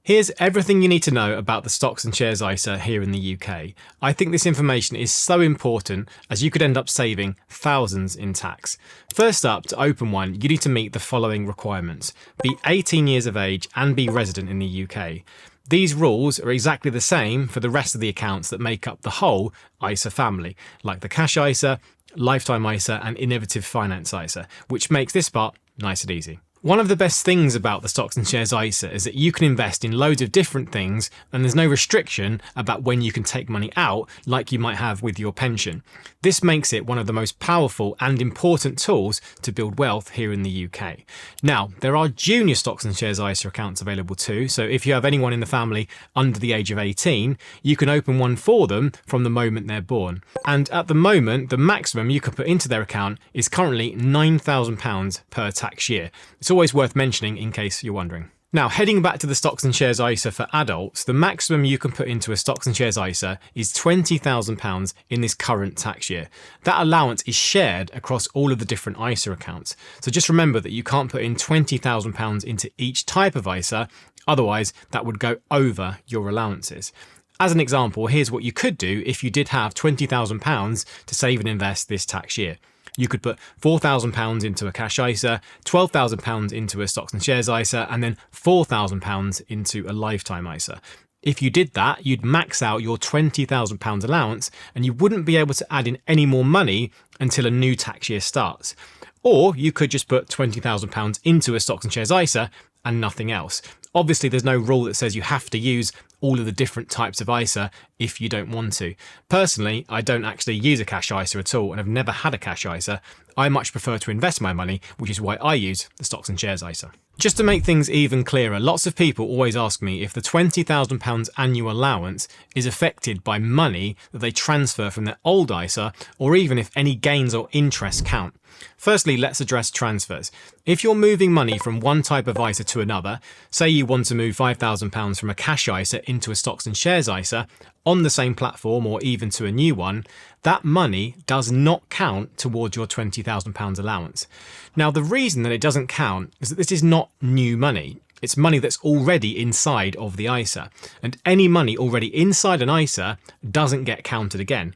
Here's everything you need to know about the Stocks and Shares ISA here in the UK. I think this information is so important as you could end up saving thousands in tax. First up, to open one, you need to meet the following requirements. Be 18 years of age and be resident in the UK. These rules are exactly the same for the rest of the accounts that make up the whole ISA family, like the Cash ISA, Lifetime ISA and Innovative Finance ISA, which makes this part nice and easy. One of the best things about the Stocks and Shares ISA is that you can invest in loads of different things and there's no restriction about when you can take money out like you might have with your pension. This makes it one of the most powerful and important tools to build wealth here in the UK. Now, there are junior Stocks and Shares ISA accounts available too, so if you have anyone in the family under the age of 18, you can open one for them from the moment they're born. And at the moment, the maximum you can put into their account is currently £9,000 per tax year. It's always worth mentioning in case you're wondering. Now, heading back to the Stocks and Shares ISA for adults, the maximum you can put into a Stocks and Shares ISA is £20,000 in this current tax year. That allowance is shared across all of the different ISA accounts. So just remember that you can't put in £20,000 into each type of ISA, otherwise that would go over your allowances. As an example, here's what you could do if you did have £20,000 to save and invest this tax year. You could put £4,000 into a cash ISA, £12,000 into a Stocks and Shares ISA, and then £4,000 into a Lifetime ISA. If you did that, you'd max out your £20,000 allowance and you wouldn't be able to add in any more money until a new tax year starts. Or you could just put £20,000 into a Stocks and Shares ISA and nothing else. Obviously, there's no rule that says you have to use all of the different types of ISA if you don't want to. Personally, I don't actually use a cash ISA at all and have never had a cash ISA. I much prefer to invest my money, which is why I use the Stocks and Shares ISA. Just to make things even clearer, lots of people always ask me if the £20,000 annual allowance is affected by money that they transfer from their old ISA, or even if any gains or interest count. Firstly, let's address transfers. If you're moving money from one type of ISA to another, say you want to move £5,000 from a cash ISA into a Stocks and Shares ISA on the same platform or even to a new one, that money does not count towards your £20,000 allowance. Now, the reason that it doesn't count is that this is not new money. It's money that's already inside of the ISA, and any money already inside an ISA doesn't get counted again.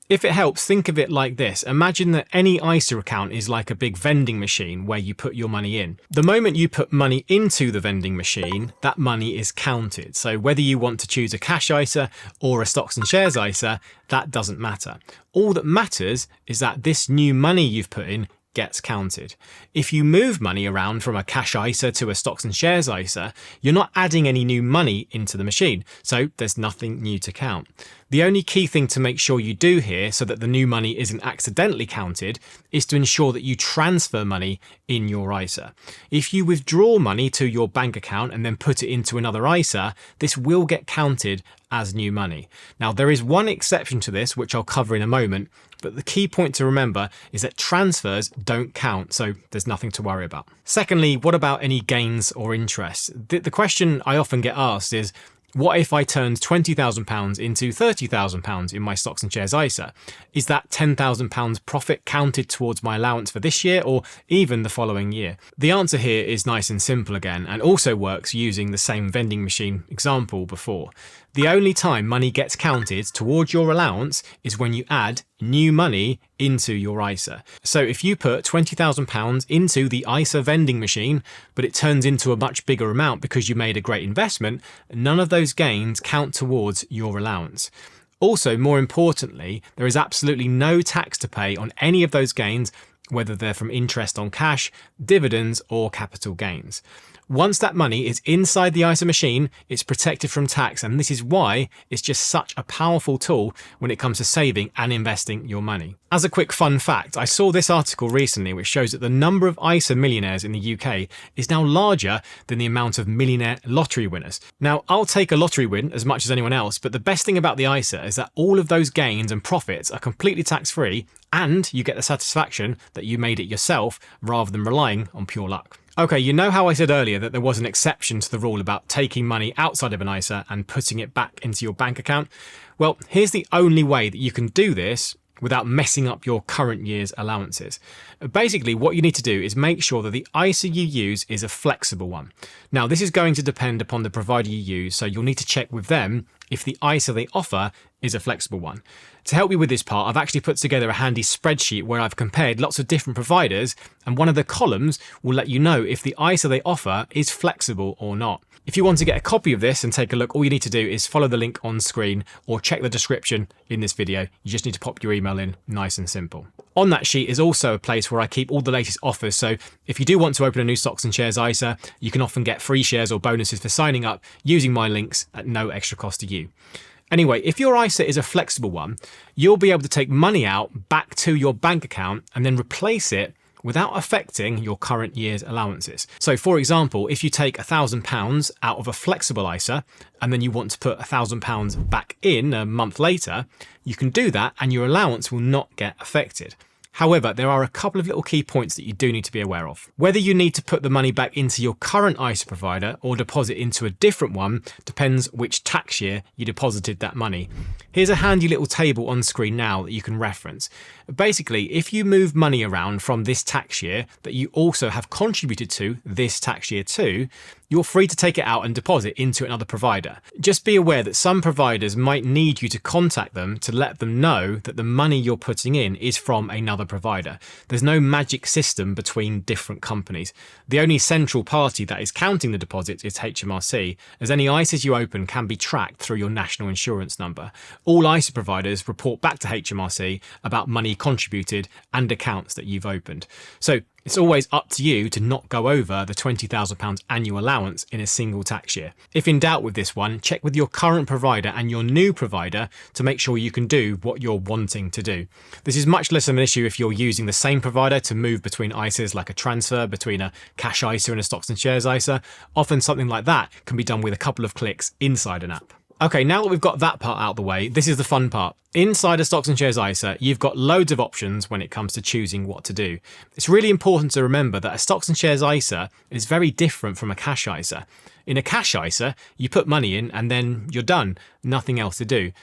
If it helps, think of it like this. Imagine that any ISA account is like a big vending machine where you put your money in. The moment you put money into the vending machine, that money is counted. So whether you want to choose a cash ISA or a Stocks and Shares ISA, that doesn't matter. All that matters is that this new money you've put in gets counted. If you move money around from a cash ISA to a Stocks and Shares ISA, you're not adding any new money into the machine, so there's nothing new to count. The only key thing to make sure you do here so that the new money isn't accidentally counted is to ensure that you transfer money in your ISA. If you withdraw money to your bank account and then put it into another ISA, this will get counted as new money. Now, there is one exception to this, which I'll cover in a moment, but the key point to remember is that transfers don't count, so there's nothing to worry about. Secondly, what about any gains or interest? The question I often get asked is, what if I turned £20,000 into £30,000 in my Stocks and Shares ISA? Is that £10,000 profit counted towards my allowance for this year or even the following year? The answer here is nice and simple again, and also works using the same vending machine example before. The only time money gets counted towards your allowance is when you add new money into your ISA. So if you put £20,000 into the ISA vending machine, but it turns into a much bigger amount because you made a great investment, none of those gains count towards your allowance. Also, more importantly, there is absolutely no tax to pay on any of those gains, whether they're from interest on cash, dividends, or capital gains. Once that money is inside the ISA machine, it's protected from tax, and this is why it's just such a powerful tool when it comes to saving and investing your money. As a quick fun fact, I saw this article recently which shows that the number of ISA millionaires in the UK is now larger than the amount of millionaire lottery winners. Now, I'll take a lottery win as much as anyone else, but the best thing about the ISA is that all of those gains and profits are completely tax-free, and you get the satisfaction that you made it yourself rather than relying on pure luck. Okay, you know how I said earlier that there was an exception to the rule about taking money outside of an ISA and putting it back into your bank account? Well, here's the only way that you can do this without messing up your current year's allowances. Basically, what you need to do is make sure that the ISA you use is a flexible one. Now, this is going to depend upon the provider you use, so you'll need to check with them if the ISA they offer is a flexible one. To help you with this part, I've actually put together a handy spreadsheet where I've compared lots of different providers, and one of the columns will let you know if the ISA they offer is flexible or not. If you want to get a copy of this and take a look, all you need to do is follow the link on screen or check the description in this video. You just need to pop your email in, nice and simple. On that sheet is also a place where I keep all the latest offers, so if you do want to open a new stocks and shares ISA, you can often get free shares or bonuses for signing up using my links at no extra cost to you. Anyway, if your ISA is a flexible one, you'll be able to take money out back to your bank account and then replace it without affecting your current year's allowances. So for example, if you take £1,000 out of a flexible ISA and then you want to put £1,000 back in a month later, you can do that and your allowance will not get affected. However, there are a couple of little key points that you do need to be aware of. Whether you need to put the money back into your current ISA provider or deposit into a different one depends which tax year you deposited that money. Here's a handy little table on screen now that you can reference. Basically, if you move money around from this tax year that you also have contributed to this tax year too, you're free to take it out and deposit into another provider. Just be aware that some providers might need you to contact them to let them know that the money you're putting in is from another provider. There's no magic system between different companies. The only central party that is counting the deposits is HMRC, as any ISAs you open can be tracked through your national insurance number. All ISA providers report back to HMRC about money contributed and accounts that you've opened. So it's always up to you to not go over the £20,000 annual allowance in a single tax year. If in doubt with this one, check with your current provider and your new provider to make sure you can do what you're wanting to do. This is much less of an issue if you're using the same provider to move between ISAs, like a transfer between a cash ISA and a stocks and shares ISA. Often something like that can be done with a couple of clicks inside an app. Okay, now that we've got that part out of the way, this is the fun part. Inside a stocks and shares ISA, you've got loads of options when it comes to choosing what to do. It's really important to remember that a stocks and shares ISA is very different from a cash ISA. In a cash ISA, you put money in and then you're done, nothing else to do.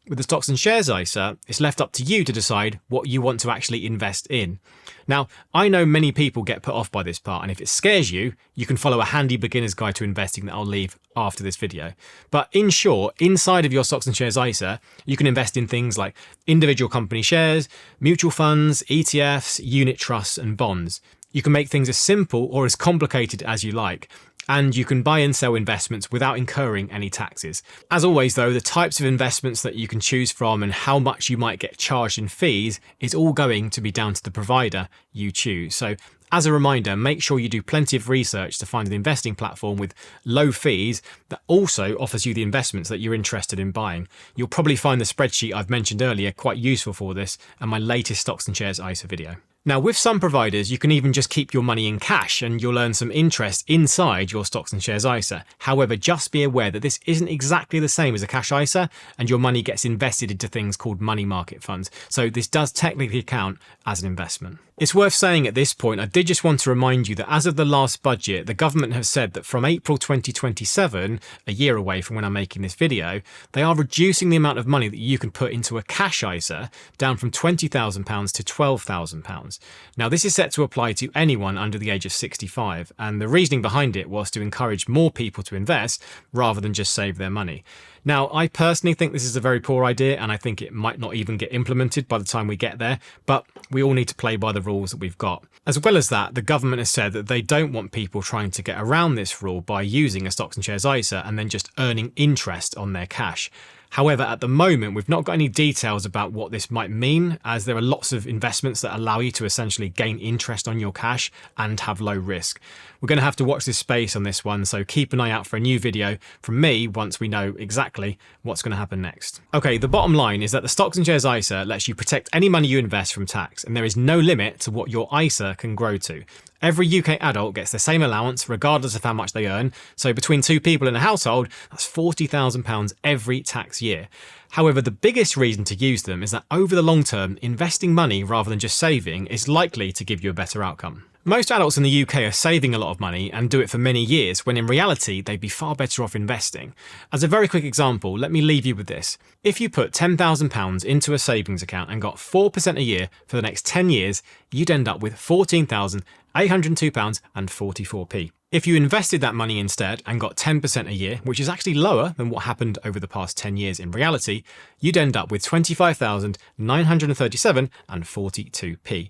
With the stocks and shares ISA, it's left up to you to decide what you want to actually invest in. Now, I know many people get put off by this part, and if it scares you, you can follow a handy beginner's guide to investing that I'll leave after this video. But in short, inside of your stocks and shares ISA, you can invest in things like individual company shares, mutual funds, ETFs, unit trusts, and bonds. You can make things as simple or as complicated as you like. And you can buy and sell investments without incurring any taxes. As always though, the types of investments that you can choose from and how much you might get charged in fees is all going to be down to the provider you choose. So as a reminder, make sure you do plenty of research to find an investing platform with low fees that also offers you the investments that you're interested in buying. You'll probably find the spreadsheet I've mentioned earlier quite useful for this and my latest stocks and shares ISA video. Now, with some providers, you can even just keep your money in cash and you'll earn some interest inside your stocks and shares ISA. However, just be aware that this isn't exactly the same as a cash ISA and your money gets invested into things called money market funds. So this does technically count as an investment. It's worth saying at this point, I did just want to remind you that as of the last budget, the government have said that from April 2027, a year away from when I'm making this video, they are reducing the amount of money that you can put into a cash ISA down from £20,000 to £12,000. Now, this is set to apply to anyone under the age of 65, and the reasoning behind it was to encourage more people to invest rather than just save their money. Now, I personally think this is a very poor idea, and I think it might not even get implemented by the time we get there, but we all need to play by the rules that we've got. As well as that, the government has said that they don't want people trying to get around this rule by using a stocks and shares ISA and then just earning interest on their cash. However, at the moment, we've not got any details about what this might mean, as there are lots of investments that allow you to essentially gain interest on your cash and have low risk. We're going to have to watch this space on this one, so keep an eye out for a new video from me once we know exactly what's going to happen next. Okay, the bottom line is that the stocks and shares ISA lets you protect any money you invest from tax, and there is no limit to what your ISA can grow to. Every UK adult gets the same allowance regardless of how much they earn, so between two people in a household, that's £40,000 every tax year. However, the biggest reason to use them is that over the long term, investing money rather than just saving is likely to give you a better outcome. Most adults in the UK are saving a lot of money and do it for many years, when in reality they'd be far better off investing. As a very quick example, let me leave you with this. If you put £10,000 into a savings account and got 4% a year for the next 10 years, you'd end up with £14,802.44p. If you invested that money instead and got 10% a year, which is actually lower than what happened over the past 10 years in reality, you'd end up with £25,937.42p.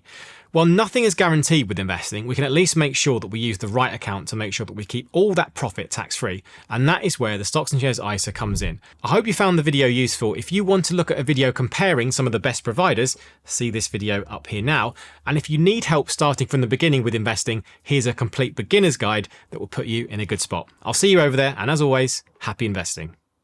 While nothing is guaranteed with investing, we can at least make sure that we use the right account to make sure that we keep all that profit tax-free, and that is where the Stocks and Shares ISA comes in. I hope you found the video useful. If you want to look at a video comparing some of the best providers, see this video up here now. And if you need help starting from the beginning with investing, here's a complete beginner's guide that will put you in a good spot. I'll see you over there, and as always, happy investing.